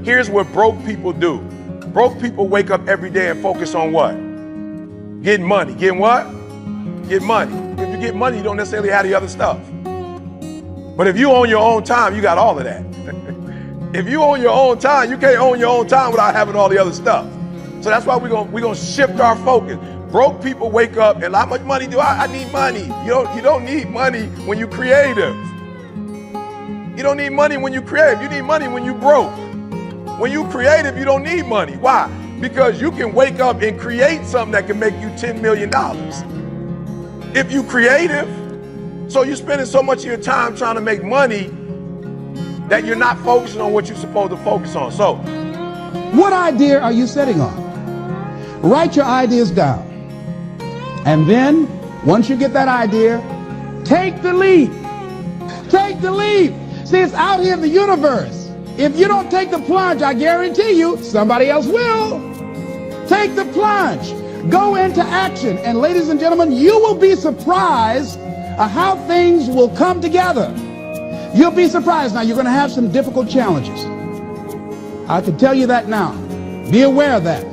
Here's what broke people do. Broke people wake up every day and focus on what? Getting money. Getting what? Get money. If you get money, you don't necessarily have the other stuff. But if you own your own time, you got all of that. If you own your own time, you can't own your own time without having all the other stuff. So that's why we're gonna shift our focus. Broke people wake up and how much money do I need money. You don't need money when you're creative. You don't need money when you're creative. You need money when you're broke. When you're creative, you don't need money. Why? Because you can wake up and create something that can make you $10 million. If you're creative, so you're spending so much of your time trying to make money that you're not focusing on what you're supposed to focus on. So, what idea are you sitting on? Write your ideas down. And then, once you get that idea, take the leap. Take the leap. See, it's out here in the universe. If you don't take the plunge, I guarantee you, somebody else will. Take the plunge. Go into action. And ladies and gentlemen, you will be surprised at how things will come together. You'll be surprised. Now, you're going to have some difficult challenges. I can tell you that now. Be aware of that.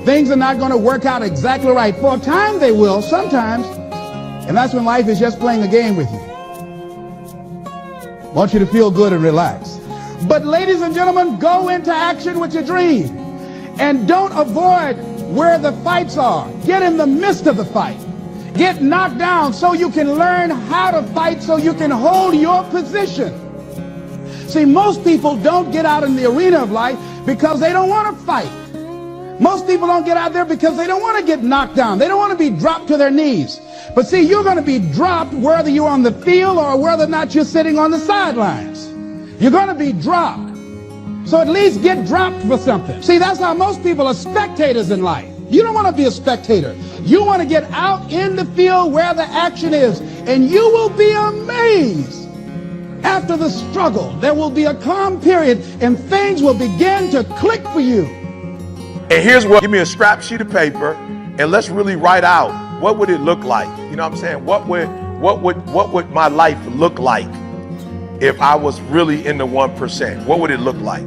Things are not going to work out exactly right. For a time, they will, sometimes. And that's when life is just playing a game with you. I want you to feel good and relax. But ladies and gentlemen, go into action with your dream. And don't avoid where the fights are. Get in the midst of the fight. Get knocked down so you can learn how to fight, so you can hold your position. See, most people don't get out in the arena of life because they don't want to fight. Most people don't get out there because they don't want to get knocked down. They don't want to be dropped to their knees. But see, you're going to be dropped whether you're on the field or whether or not you're sitting on the sidelines. You're going to be dropped. So at least get dropped for something. See, that's how most people are spectators in life. You don't want to be a spectator. You want to get out in the field where the action is, and you will be amazed. After the struggle, there will be a calm period, and things will begin to click for you. And here's what, give me a scrap sheet of paper, and let's really write out, what would it look like? You know what I'm saying? What would my life look like if I was really in the 1%? What would it look like?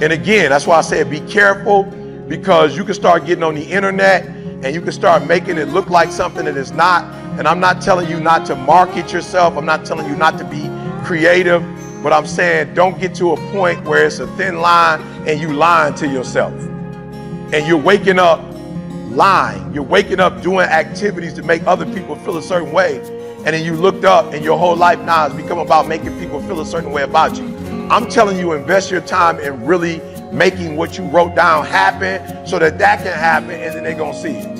And again, that's why I said be careful, because you can start getting on the internet and you can start making it look like something that it's not. And I'm not telling you not to market yourself. I'm not telling you not to be creative, but I'm saying don't get to a point where it's a thin line and you lying to yourself. And you're waking up lying. You're waking up doing activities to make other people feel a certain way. And then you looked up and your whole life now has become about making people feel a certain way about you. I'm telling you, invest your time in really making what you wrote down happen so that can happen, and then they're going to see it.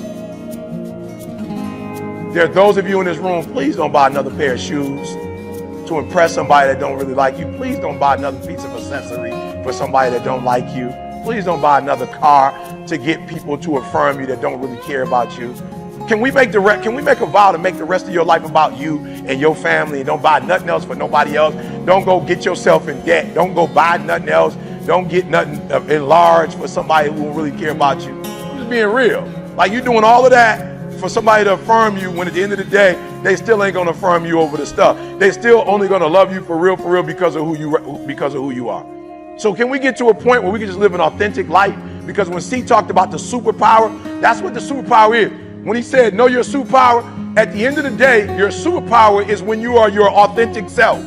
There are those of you in this room, please don't buy another pair of shoes to impress somebody that don't really like you. Please don't buy another piece of accessory for somebody that don't like you. Please don't buy another car to get people to affirm you that don't really care about you. Can we make a vow to make the rest of your life about you and your family, and don't buy nothing else for nobody else? Don't go get yourself in debt. Don't go buy nothing else. Don't get nothing enlarged for somebody who won't really care about you. I'm just being real. Like, you're doing all of that for somebody to affirm you, when at the end of the day, they still ain't gonna affirm you over the stuff. They still only gonna love you for real because of who you are. So can we get to a point where we can just live an authentic life? Because when C talked about the superpower, that's what the superpower is. When he said, know your superpower, at the end of the day, your superpower is when you are your authentic self.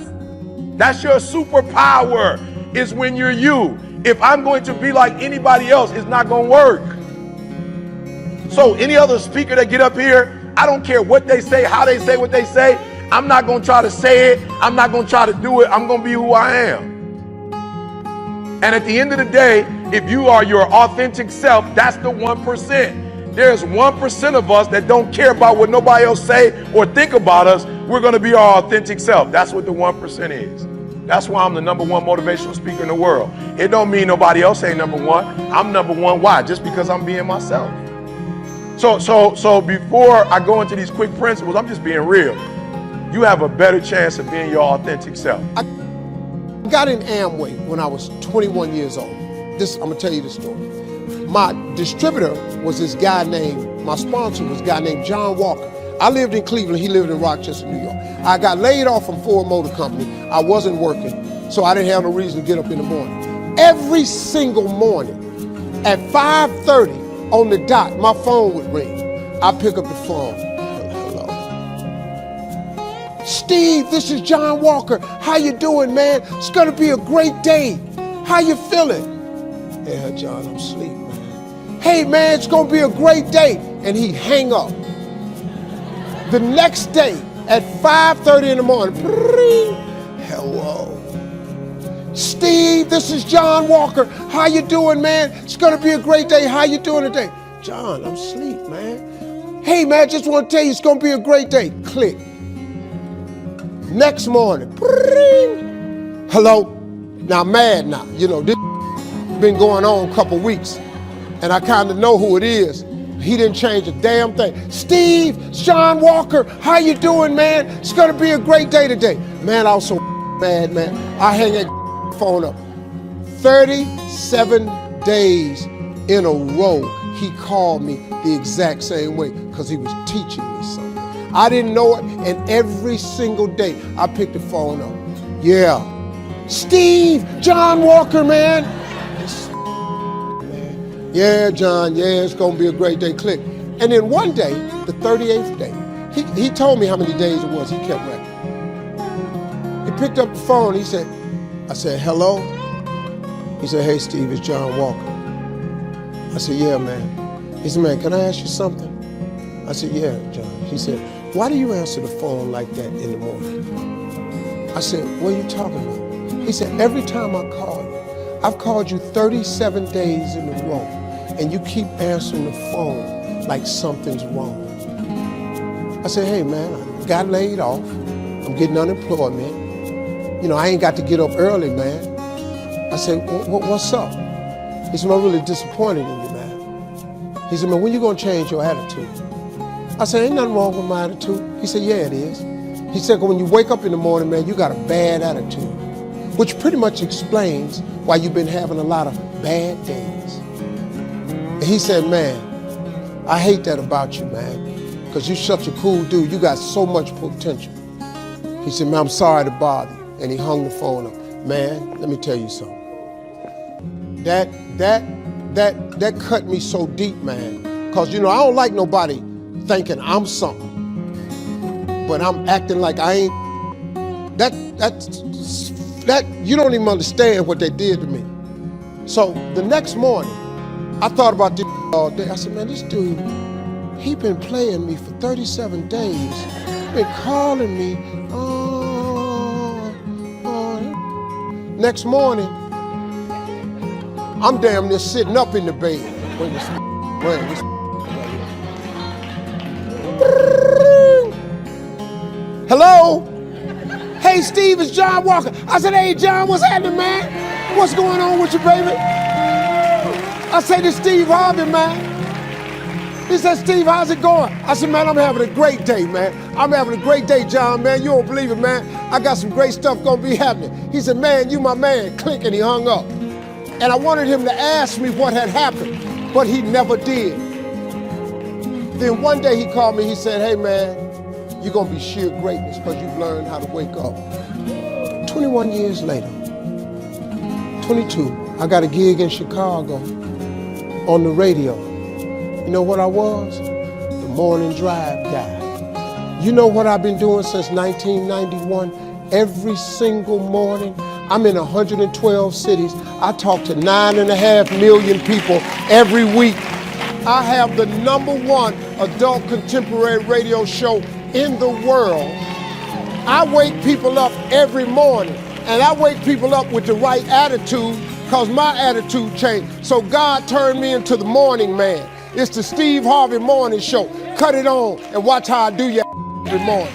That's your superpower, is when you're you. If I'm going to be like anybody else, it's not going to work. So any other speaker that get up here, I don't care what they say, how they say what they say. I'm not going to try to say it. I'm not going to try to do it. I'm going to be who I am. And at the end of the day, if you are your authentic self, that's the 1%. There's 1% of us that don't care about what nobody else say or think about us. We're going to be our authentic self. That's what the 1% is. That's why I'm the #1 motivational speaker in the world. It don't mean nobody else ain't #1. I'm #1. Why? Just because I'm being myself. So before I go into these quick principles, I'm just being real. You have a better chance of being your authentic self. I got in Amway when I was 21 years old. I'm gonna tell you the story. My distributor was this guy my sponsor was a guy named John Walker. I lived in Cleveland, he lived in Rochester, New York. I got laid off from Ford Motor Company. I wasn't working, so I didn't have no reason to get up in the morning. Every single morning at 5:30 on the dot, my phone would ring. I pick up the phone. Hello. Steve, this is John Walker. How you doing, man? It's gonna be a great day. How you feeling? Yeah, John, I'm asleep, man. Hey, man, it's gonna be a great day. And he'd hang up. The next day at 5:30 in the morning, hello. Steve, this is John Walker. How you doing, man? It's gonna be a great day. How you doing today? John, I'm asleep, man. Hey, man, just want to tell you it's gonna be a great day. Click. Next morning, hello. Now, I'm mad now. You know, this been going on a couple weeks, and I kind of know who it is. He didn't change a damn thing. Steve, it's John Walker. How you doing, man? It's gonna be a great day today. Man, I was so mad, man. I hang that phone up. 37 days in a row, he called me the exact same way because he was teaching me something. I didn't know it, and every single day I picked the phone up. Yeah. Steve, John Walker, man. Yeah, John, yeah, it's gonna be a great day. Click. And then one day, the 38th day, he told me how many days it was. He kept record. He picked up the phone. He said, I said, hello? He said, hey, Steve, it's John Walker. I said, yeah, man. He said, man, can I ask you something? I said, yeah, John. He said, why do you answer the phone like that in the morning? I said, what are you talking about? He said, every time I call you, I've called you 37 days in a row, and you keep answering the phone like something's wrong. I said, hey, man, I got laid off. I'm getting unemployment. You know, I ain't got to get up early, man. I said, what's up? He said, I'm really disappointed in you, man. He said, man, when you gonna change your attitude? I said, ain't nothing wrong with my attitude. He said, yeah, it is. He said, when you wake up in the morning, man, you got a bad attitude, which pretty much explains why you've been having a lot of bad days. And he said, man, I hate that about you, man, because you're such a cool dude. You got so much potential. He said, man, I'm sorry to bother you. And he hung the phone up. Man, let me tell you something. That cut me so deep, man. Because, you know, I don't like nobody thinking I'm something, but I'm acting like I ain't. That you don't even understand what they did to me. So the next morning, I thought about this all day. I said, man, this dude, he been playing me for 37 days. He been calling me. Next morning, I'm damn near sitting up in the bed. Hello? Hey, Steve, it's John Walker. I said, hey, John, what's happening, man? What's going on with you, baby? I said, it's Steve Harvey, man. He said, Steve, how's it going? I said, man, I'm having a great day, man. I'm having a great day, John, man. You don't believe it, man. I got some great stuff gonna be happening. He said, man, you my man. Click, and he hung up. And I wanted him to ask me what had happened, but he never did. Then one day he called me, he said, hey, man, you're gonna be sheer greatness because you've learned how to wake up. 21 years later, 22, I got a gig in Chicago on the radio. You know what I was? The morning drive guy. You know what I've been doing since 1991? Every single morning, I'm in 112 cities. I talk to 9.5 million people every week. I have the #1 adult contemporary radio show in the world. I wake people up every morning, and I wake people up with the right attitude because my attitude changed. So God turned me into the morning man. It's the Steve Harvey Morning Show. Cut it on and watch how I do you every morning.